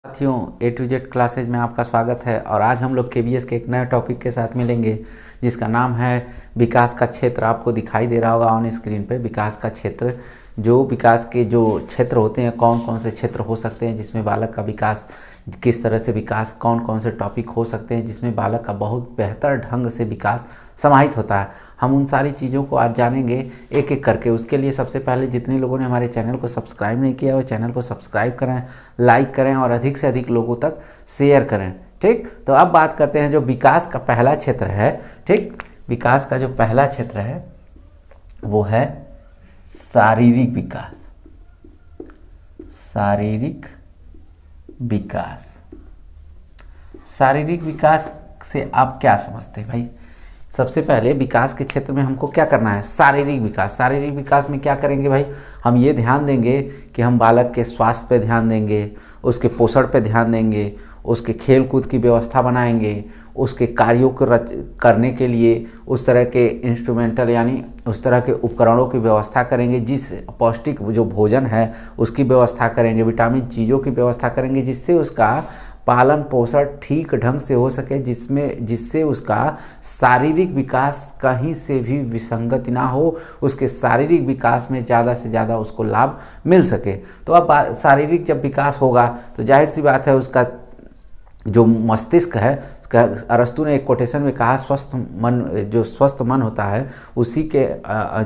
साथियों ए to Z classes में आपका स्वागत है। और आज हम लोग केबीएस के एक नए टॉपिक के साथ मिलेंगे जिसका नाम है विकास का क्षेत्र। आपको दिखाई दे रहा होगा ऑन स्क्रीन पे विकास का क्षेत्र। जो विकास के जो क्षेत्र होते हैं, कौन कौन से क्षेत्र हो सकते हैं जिसमें बालक का विकास, किस तरह से विकास, कौन कौन से टॉपिक हो सकते हैं जिसमें बालक का बहुत बेहतर ढंग से विकास समाहित होता है। हम उन सारी चीज़ों को आज जानेंगे एक एक करके। उसके लिए सबसे पहले जितने लोगों ने हमारे चैनल को सब्सक्राइब नहीं किया वो चैनल को सब्सक्राइब करें, लाइक करें और अधिक से अधिक लोगों तक शेयर करें। ठीक, तो अब बात करते हैं जो विकास का पहला क्षेत्र है। ठीक, विकास का जो पहला क्षेत्र है वो है शारीरिक विकास। शारीरिक विकास, शारीरिक विकास से आप क्या समझते हैं भाई? सबसे पहले विकास के क्षेत्र में हमको क्या करना है? शारीरिक विकास। शारीरिक विकास में क्या करेंगे भाई? हम ये ध्यान देंगे कि हम बालक के स्वास्थ्य पे ध्यान देंगे, उसके पोषण पे ध्यान देंगे, उसके खेल कूद की व्यवस्था बनाएंगे, उसके कार्यों को करने के लिए उस तरह के इंस्ट्रूमेंटल यानी उस तरह के उपकरणों की व्यवस्था करेंगे, जिस पौष्टिक जो भोजन है उसकी व्यवस्था करेंगे, विटामिन चीज़ों की व्यवस्था करेंगे जिससे उसका पालन पोषण ठीक ढंग से हो सके, जिससे उसका शारीरिक विकास कहीं से भी विसंगति ना हो, उसके शारीरिक विकास में ज़्यादा से ज़्यादा उसको लाभ मिल सके। तो अब शारीरिक जब विकास होगा तो जाहिर सी बात है उसका जो मस्तिष्क है, अरस्तु ने एक कोटेशन में कहा स्वस्थ मन, जो स्वस्थ मन होता है उसी के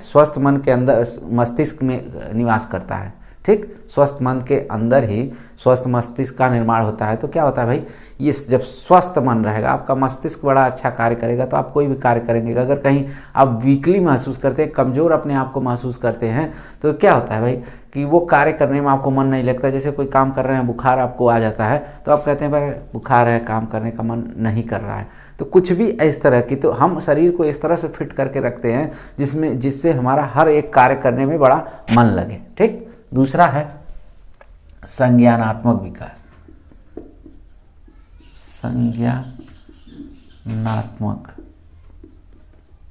स्वस्थ मन के अंदर मस्तिष्क में निवास करता है। ठीक, स्वस्थ मन के अंदर ही स्वस्थ मस्तिष्क का निर्माण होता है। तो क्या होता है भाई, ये जब स्वस्थ मन रहेगा, आपका मस्तिष्क बड़ा अच्छा कार्य करेगा तो आप कोई भी कार्य करेंगे। अगर कहीं आप वीकली महसूस करते हैं, कमज़ोर अपने आप को महसूस करते हैं, तो क्या होता है भाई कि वो कार्य करने में आपको मन नहीं लगता। जैसे कोई काम कर रहे हैं, बुखार आपको आ जाता है तो आप कहते हैं भाई बुखार है, काम करने का मन नहीं कर रहा है। तो कुछ भी इस तरह की, तो हम शरीर को इस तरह से फिट करके रखते हैं जिससे हमारा हर एक कार्य करने में बड़ा मन लगे। ठीक, दूसरा है संज्ञानात्मक विकास। संज्ञानात्मक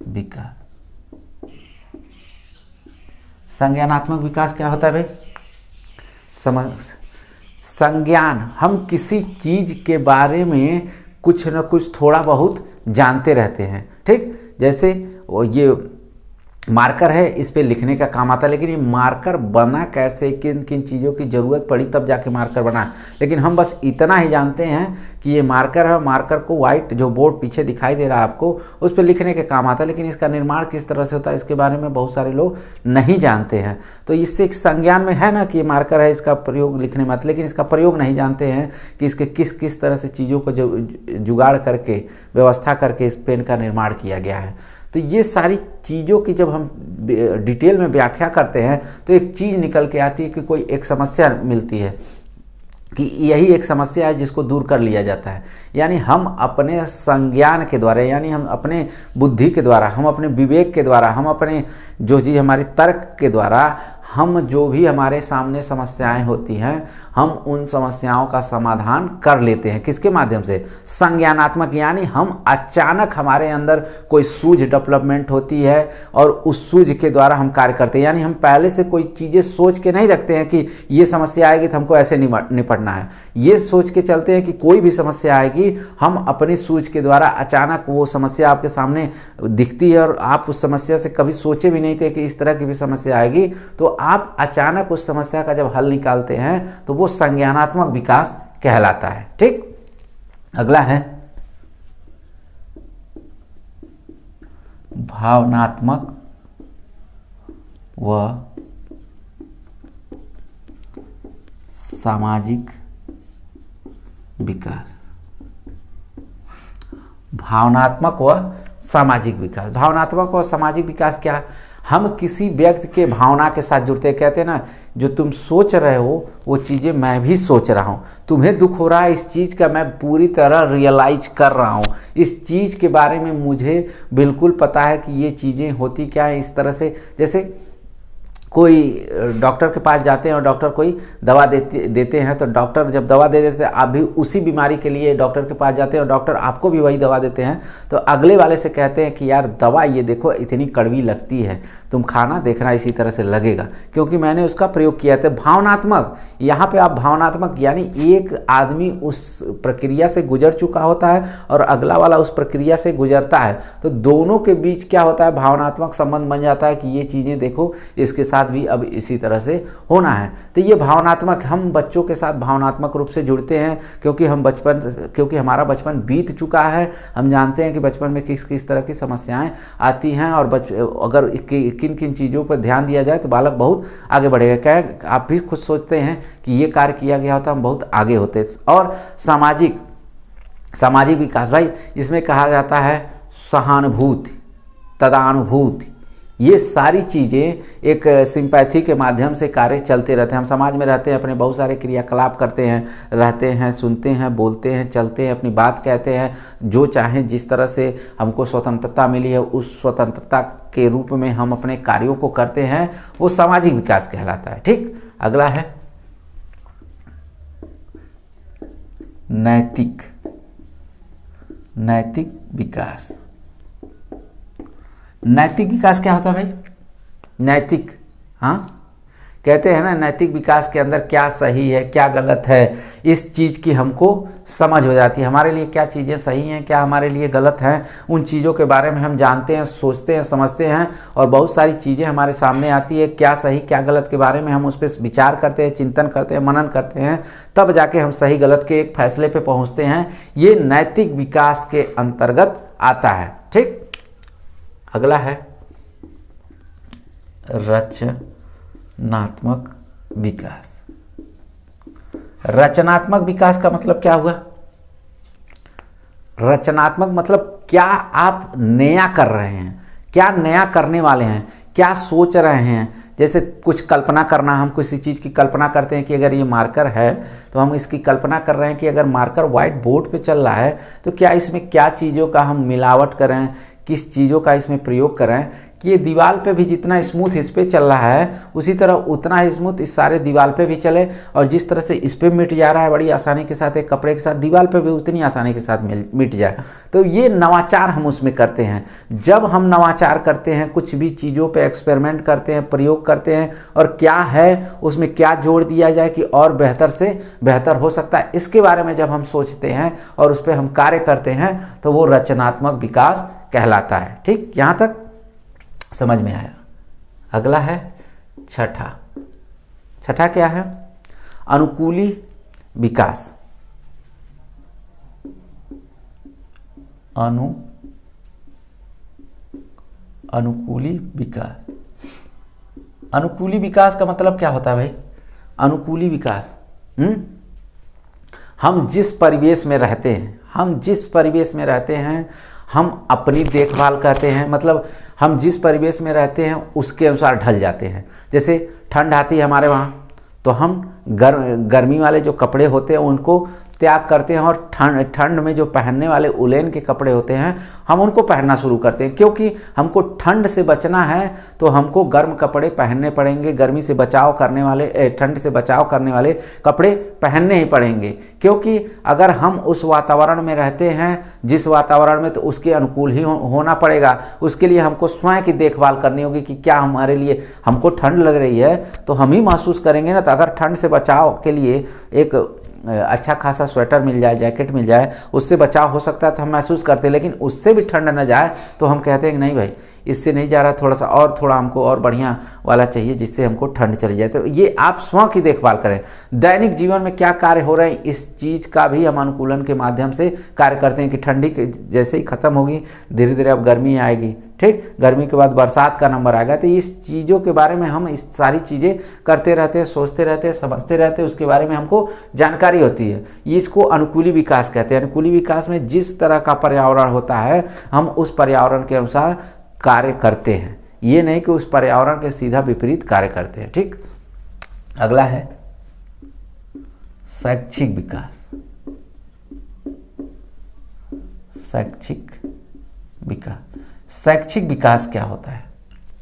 विकास, संज्ञानात्मक विकास क्या होता है भाई? संज्ञान, हम किसी चीज के बारे में कुछ न कुछ थोड़ा बहुत जानते रहते हैं। ठीक, जैसे ये मार्कर है, इस पे लिखने का काम आता है, लेकिन ये मार्कर बना कैसे, किन किन चीज़ों की ज़रूरत पड़ी तब जाके मार्कर बना। लेकिन हम बस इतना ही जानते हैं कि ये मार्कर है, मार्कर को वाइट जो बोर्ड पीछे दिखाई दे रहा है आपको, उस पे लिखने के काम आता है, लेकिन इसका निर्माण किस तरह से होता है इसके बारे में बहुत सारे लोग नहीं जानते हैं। तो इससे एक संज्ञान में है ना कि ये मार्कर है, इसका प्रयोग लिखने में आता, लेकिन इसका प्रयोग नहीं जानते हैं कि इसके किस किस तरह से चीज़ों को जुगाड़ करके, व्यवस्था करके इस पेन का निर्माण किया गया है। तो ये सारी चीज़ों की जब हम डिटेल में व्याख्या करते हैं तो एक चीज़ निकल के आती है कि कोई एक समस्या मिलती है कि यही एक समस्या है जिसको दूर कर लिया जाता है। यानी हम अपने संज्ञान के द्वारा, यानी हम अपने बुद्धि के द्वारा, हम अपने विवेक के द्वारा, हम अपने जो चीज़ हमारे तर्क के द्वारा, हम जो भी हमारे सामने समस्याएं होती हैं हम उन समस्याओं का समाधान कर लेते हैं। किसके माध्यम से? संज्ञानात्मक, यानी हम अचानक हमारे अंदर कोई सूझ डेवलपमेंट होती है और उस सूझ के द्वारा हम कार्य करते हैं। यानी हम पहले से कोई चीज़ें सोच के नहीं रखते हैं कि ये समस्या आएगी तो हमको ऐसे निपटना है। ये सोच के चलते हैं कि कोई भी समस्या आएगी, हम अपनी सूझ के द्वारा अचानक वो समस्या आपके सामने दिखती है और आप उस समस्या से कभी सोचे भी नहीं थे कि इस तरह की भी समस्या आएगी, तो आप अचानक उस समस्या का जब हल निकालते हैं तो वो संज्ञानात्मक विकास कहलाता है। ठीक, अगला है भावनात्मक व सामाजिक विकास। भावनात्मक व सामाजिक विकास, भावनात्मक और सामाजिक विकास क्या? हम किसी व्यक्ति के भावना के साथ जुड़ते हैं। कहते हैं ना, जो तुम सोच रहे हो वो चीज़ें मैं भी सोच रहा हूँ, तुम्हें दुख हो रहा है इस चीज़ का मैं पूरी तरह रियलाइज कर रहा हूँ, इस चीज़ के बारे में मुझे बिल्कुल पता है कि ये चीज़ें होती क्या है। इस तरह से जैसे कोई डॉक्टर के पास जाते हैं और डॉक्टर कोई दवा देते हैं, तो डॉक्टर जब दवा दे देते हैं, आप भी उसी बीमारी के लिए डॉक्टर के पास जाते हैं और डॉक्टर आपको भी वही दवा देते हैं, तो अगले वाले से कहते हैं कि यार दवा ये देखो इतनी कड़वी लगती है, तुम खाना देखना इसी तरह से लगेगा, क्योंकि मैंने उसका प्रयोग किया था। भावनात्मक, यहाँ पे आप भावनात्मक यानी एक आदमी उस प्रक्रिया से गुजर चुका होता है और अगला वाला उस प्रक्रिया से गुजरता है, तो दोनों के बीच क्या होता है, भावनात्मक संबंध बन जाता है कि ये चीज़ें देखो इसके साथ भी अब इसी तरह से होना है। तो ये भावनात्मक, हम बच्चों के साथ भावनात्मक रूप से जुड़ते हैं क्योंकि हमारा बचपन बीत चुका है, हम जानते हैं कि बचपन में किस किस तरह की समस्याएं आती हैं और अगर किन किन चीज़ों पर ध्यान दिया जाए तो बालक बहुत आगे बढ़ेगा। क्या आप भी खुद सोचते हैं कि ये कार्य किया गया होता हम बहुत आगे होते। और सामाजिक विकास, भाई इसमें कहा जाता है सहानुभूति, तदानुभूति, ये सारी चीज़ें एक सिंपैथी के माध्यम से कार्य चलते रहते हैं। हम समाज में रहते हैं, अपने बहुत सारे क्रियाकलाप करते हैं, रहते हैं, सुनते हैं, बोलते हैं, चलते हैं, अपनी बात कहते हैं, जो चाहें जिस तरह से हमको स्वतंत्रता मिली है उस स्वतंत्रता के रूप में हम अपने कार्यों को करते हैं, वो सामाजिक विकास कहलाता है। ठीक, अगला है नैतिक विकास। नैतिक विकास क्या होता है भाई? नैतिक, हाँ कहते हैं ना, नैतिक विकास के अंदर क्या सही है क्या गलत है, इस चीज़ की हमको समझ हो जाती है। हमारे लिए क्या चीज़ें सही हैं, क्या हमारे लिए गलत हैं, उन चीज़ों के बारे में हम जानते हैं, सोचते हैं, समझते हैं और बहुत सारी चीज़ें हमारे सामने आती है, क्या सही क्या गलत के बारे में हम उस पर विचार करते हैं, चिंतन करते हैं, मनन करते हैं, तब जाके हम सही गलत के एक फैसले पे पहुँचते हैं। ये नैतिक विकास के अंतर्गत आता है। ठीक, अगला है रचनात्मक विकास। रचनात्मक विकास का मतलब क्या हुआ? रचनात्मक मतलब क्या आप नया कर रहे हैं, क्या नया करने वाले हैं, क्या सोच रहे हैं। जैसे कुछ कल्पना करना, हम किसी चीज़ की कल्पना करते हैं कि अगर ये मार्कर है तो हम इसकी कल्पना कर रहे हैं कि अगर मार्कर व्हाइट बोर्ड पे चल रहा है तो क्या इसमें क्या चीज़ों का हम मिलावट करें, किस चीज़ों का इसमें प्रयोग करें कि ये दीवार पे भी जितना स्मूथ इस पे चल रहा है उसी तरह उतना ही स्मूथ इस सारे दीवार पे भी चले, और जिस तरह से इस पे मिट जा रहा है बड़ी आसानी के साथ एक कपड़े के साथ, दीवार पे भी उतनी आसानी के साथ मिट जाए। तो ये नवाचार हम उसमें करते हैं। जब हम नवाचार करते हैं, कुछ भी चीज़ों पे एक्सपेरिमेंट करते हैं, प्रयोग करते हैं और क्या है उसमें क्या जोड़ दिया जाए कि और बेहतर से बेहतर हो सकता है, इसके बारे में जब हम सोचते हैं और उस पर हम कार्य करते हैं तो वो रचनात्मक विकास कहलाता है। ठीक, यहाँ तक समझ में आया। अगला है छठा क्या है? अनुकूली विकास। अनुकूली विकास। अनुकूली विकास का मतलब क्या होता है भाई? अनुकूली विकास, हम जिस परिवेश में रहते हैं हम अपनी देखभाल करते हैं, मतलब हम जिस परिवेश में रहते हैं उसके अनुसार ढल जाते हैं। जैसे ठंड आती है हमारे वहाँ तो हम गर्मी वाले जो कपड़े होते हैं उनको त्याग करते हैं और ठंड में जो पहनने वाले उलेन के कपड़े होते हैं हम उनको पहनना शुरू करते हैं, क्योंकि हमको ठंड से बचना है तो हमको गर्म कपड़े पहनने पड़ेंगे, गर्मी से बचाव करने वाले ठंड से बचाव करने वाले कपड़े पहनने ही पड़ेंगे। क्योंकि अगर हम उस वातावरण में रहते हैं जिस वातावरण में, तो उसके अनुकूल ही होना पड़ेगा। उसके लिए हमको स्वयं की देखभाल करनी होगी कि क्या हमारे लिए, हमको ठंड लग रही है तो हम ही महसूस करेंगे ना। तो अगर ठंड से बचाव के लिए एक अच्छा खासा स्वेटर मिल जाए, जैकेट मिल जाए, उससे बचाव हो सकता है तो हम महसूस करते हैं। लेकिन उससे भी ठंड न जाए तो हम कहते हैं कि नहीं भाई इससे नहीं जा रहा, थोड़ा हमको और बढ़िया वाला चाहिए जिससे हमको ठंड चली जाए। तो ये आप स्वयं की देखभाल करें। दैनिक जीवन में क्या कार्य हो रहे हैं इस चीज़ का भी हम अनुकूलन के माध्यम से कार्य करते हैं कि ठंडी जैसे ही ख़त्म होगी धीरे धीरे अब गर्मी आएगी। ठीक, गर्मी के बाद बरसात का नंबर आएगा। तो इस चीज़ों के बारे में हम इस सारी चीज़ें करते रहते हैं, सोचते रहते हैं, समझते रहते हैं, उसके बारे में हमको जानकारी होती है। ये इसको अनुकूली विकास कहते हैं। अनुकूली विकास में जिस तरह का पर्यावरण होता है हम उस पर्यावरण के अनुसार कार्य करते हैं, ये नहीं कि उस पर्यावरण के सीधा विपरीत कार्य करते हैं। ठीक, अगला है शैक्षिक विकास। शैक्षिक विकास क्या होता है?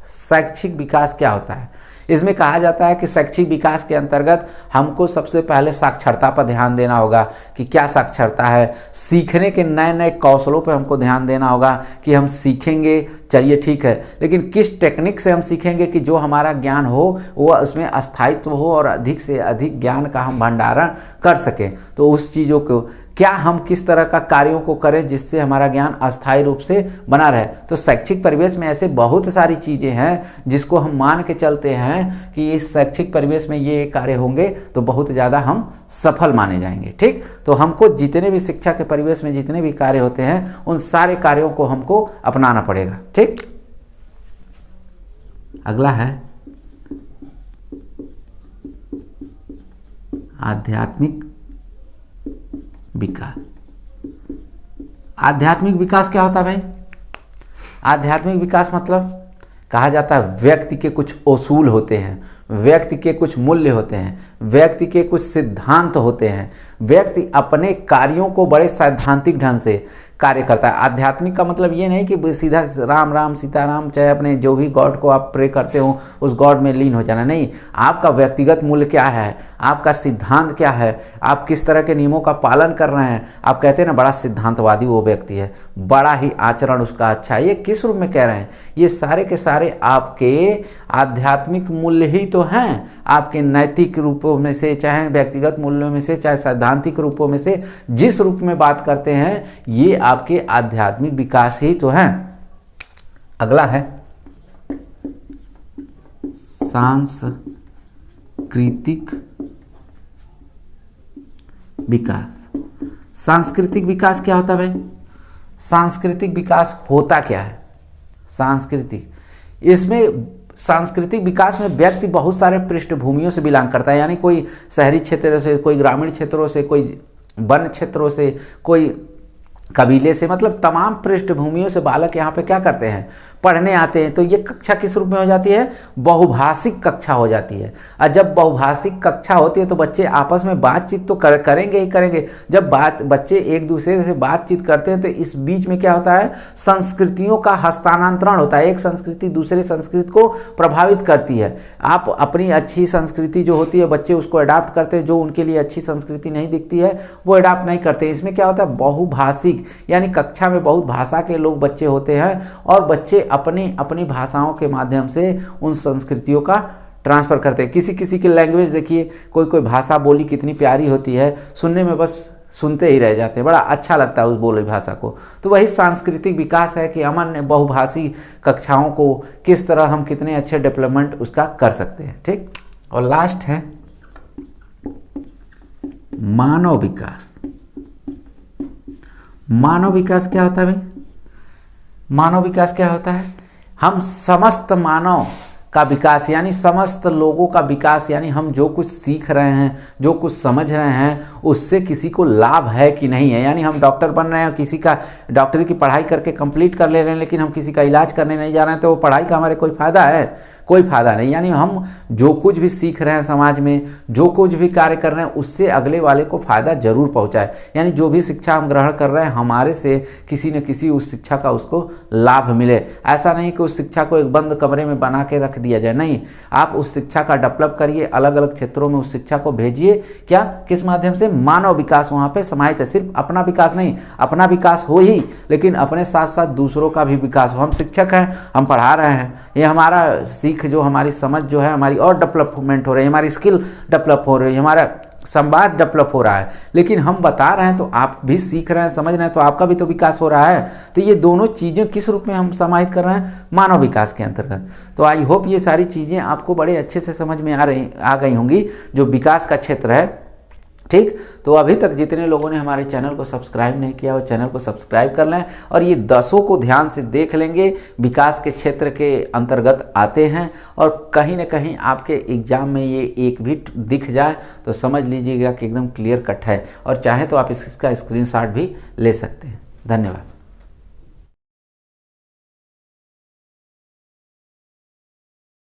शैक्षिक विकास क्या होता है? इसमें कहा जाता है कि शैक्षिक विकास के अंतर्गत हमको सबसे पहले साक्षरता पर ध्यान देना होगा कि क्या साक्षरता है, सीखने के नए नए कौशलों पर हमको ध्यान देना होगा कि हम सीखेंगे, चलिए ठीक है, लेकिन किस टेक्निक से हम सीखेंगे कि जो हमारा ज्ञान हो वो उसमें अस्थायित्व हो और अधिक से अधिक ज्ञान का हम भंडारण कर सकें। तो उस चीज़ों को क्या हम किस तरह का कार्यों को करें जिससे हमारा ज्ञान अस्थायी रूप से बना रहे। तो शैक्षिक परिवेश में ऐसे बहुत सारी चीज़ें हैं जिसको हम मान के चलते हैं कि इस शैक्षिक परिवेश में ये कार्य होंगे तो बहुत ज़्यादा हम सफल माने जाएंगे। ठीक, तो हमको जितने भी शिक्षा के परिवेश में जितने भी कार्य होते हैं उन सारे कार्यों को हमको अपनाना पड़ेगा। ठीक, अगला है आध्यात्मिक विकास। आध्यात्मिक विकास क्या होता है भाई? आध्यात्मिक विकास मतलब कहा जाता है व्यक्ति के कुछ उसूल होते हैं, व्यक्ति के कुछ मूल्य होते हैं, व्यक्ति के कुछ सिद्धांत होते हैं, व्यक्ति अपने कार्यों को बड़े सैद्धांतिक ढंग से कार्य करता है। आध्यात्मिक का मतलब ये नहीं कि सीधा राम राम सीताराम चाहे अपने जो भी गॉड को आप प्रे करते हो उस गॉड में लीन हो जाना, नहीं। आपका व्यक्तिगत मूल्य क्या है, आपका सिद्धांत क्या है, आप किस तरह के नियमों का पालन कर रहे हैं। आप कहते हैं ना बड़ा सिद्धांतवादी वो व्यक्ति है, बड़ा ही आचरण उसका अच्छा है, ये किस रूप में कह रहे हैं? ये सारे के सारे आपके आध्यात्मिक मूल्य ही तो हैं, आपके नैतिक रूपों में से, चाहे व्यक्तिगत मूल्यों में से, चाहे सैद्धांतिक रूपों में से, जिस रूप में बात करते हैं ये आपके आध्यात्मिक विकास ही तो हैं। अगला है सांस्कृतिक विकास। सांस्कृतिक विकास क्या होता है भाई? सांस्कृतिक विकास होता क्या है? सांस्कृतिक, इसमें सांस्कृतिक विकास में व्यक्ति बहुत सारे पृष्ठभूमियों से बिलोंग करता है, यानी कोई शहरी क्षेत्रों से, कोई ग्रामीण क्षेत्रों से, कोई वन क्षेत्रों से, कोई कबीले से, मतलब तमाम पृष्ठभूमियों से बालक यहाँ पे क्या करते हैं, पढ़ने आते हैं। तो ये कक्षा किस रूप में हो जाती है? बहुभाषिक कक्षा हो जाती है। और जब बहुभाषिक कक्षा होती है तो बच्चे आपस में बातचीत तो करेंगे ही करेंगे। जब बच्चे एक दूसरे से बातचीत करते हैं तो इस बीच में क्या होता है, संस्कृतियों का हस्तांतरण होता है। एक संस्कृति दूसरे संस्कृति को प्रभावित करती है। आप अपनी अच्छी संस्कृति जो होती है बच्चे उसको अडॉप्ट करते हैं, जो उनके लिए अच्छी संस्कृति नहीं दिखती है वो अडॉप्ट नहीं करते। इसमें क्या होता है, बहुभाषिक, यानी कक्षा में बहुत भाषा के लोग बच्चे होते हैं और बच्चे अपनी अपनी भाषाओं के माध्यम से उन संस्कृतियों का ट्रांसफ़र करते हैं। किसी किसी की लैंग्वेज देखिए, कोई कोई भाषा बोली कितनी प्यारी होती है, सुनने में बस सुनते ही रह जाते हैं, बड़ा अच्छा लगता है उस बोली भाषा को। तो वही सांस्कृतिक विकास है कि अमन बहुभाषी कक्षाओं को किस तरह हम कितने अच्छे डेवलपमेंट उसका कर सकते हैं। ठीक, और लास्ट है मानव विकास। मानव विकास क्या होता है भाई? मानव विकास क्या होता है? हम समस्त मानव का विकास, यानी समस्त लोगों का विकास, यानी हम जो कुछ सीख रहे हैं, जो कुछ समझ रहे हैं, उससे किसी को लाभ है कि नहीं है। यानी हम डॉक्टर बन रहे हैं, किसी का डॉक्टरी की पढ़ाई करके कंप्लीट कर ले रहे हैं, लेकिन हम किसी का इलाज करने नहीं जा रहे हैं, तो वो पढ़ाई का हमारे कोई फ़ायदा है? कोई फ़ायदा नहीं। यानी हम जो कुछ भी सीख रहे हैं समाज में, जो कुछ भी कार्य कर रहे हैं, उससे अगले वाले को फ़ायदा जरूर पहुंचाए। यानी जो भी शिक्षा हम ग्रहण कर रहे हैं हमारे से किसी न किसी उस शिक्षा का उसको लाभ मिले। ऐसा नहीं कि उस शिक्षा को एक बंद कमरे में बना के रख दिया जाए, नहीं। आप उस शिक्षा का डेवलप करिए, अलग अलग क्षेत्रों में उस शिक्षा को भेजिए। क्या, किस माध्यम से? मानव विकास वहाँ पे समाहित है। सिर्फ अपना विकास नहीं, अपना विकास हो ही, लेकिन अपने साथ साथ दूसरों का भी विकास हो। हम शिक्षक हैं, हम पढ़ा रहे हैं, ये हमारा जो हमारी समझ जो है हमारी और डेवलपमेंट हो रही है, हमारी स्किल डेवलप हो रही है, हमारा संवाद डेवलप हो रहा है, लेकिन हम बता रहे हैं तो आप भी सीख रहे हैं, समझ रहे हैं, तो आपका भी तो विकास हो रहा है। तो ये दोनों चीज़ें किस रूप में हम समाहित कर रहे हैं? मानव विकास के अंतर्गत। तो आई होप ये सारी चीज़ें आपको बड़े अच्छे से समझ में आ गई होंगी, जो विकास का क्षेत्र है। ठीक, तो अभी तक जितने लोगों ने हमारे चैनल को सब्सक्राइब नहीं किया वो चैनल को सब्सक्राइब कर लें, और ये 10 को ध्यान से देख लेंगे, विकास के क्षेत्र के अंतर्गत आते हैं। और कहीं ना कहीं आपके एग्जाम में ये एक भी दिख जाए तो समझ लीजिएगा कि एकदम क्लियर कट है, और चाहे तो आप इसका स्क्रीनशॉट भी ले सकते हैं। धन्यवाद।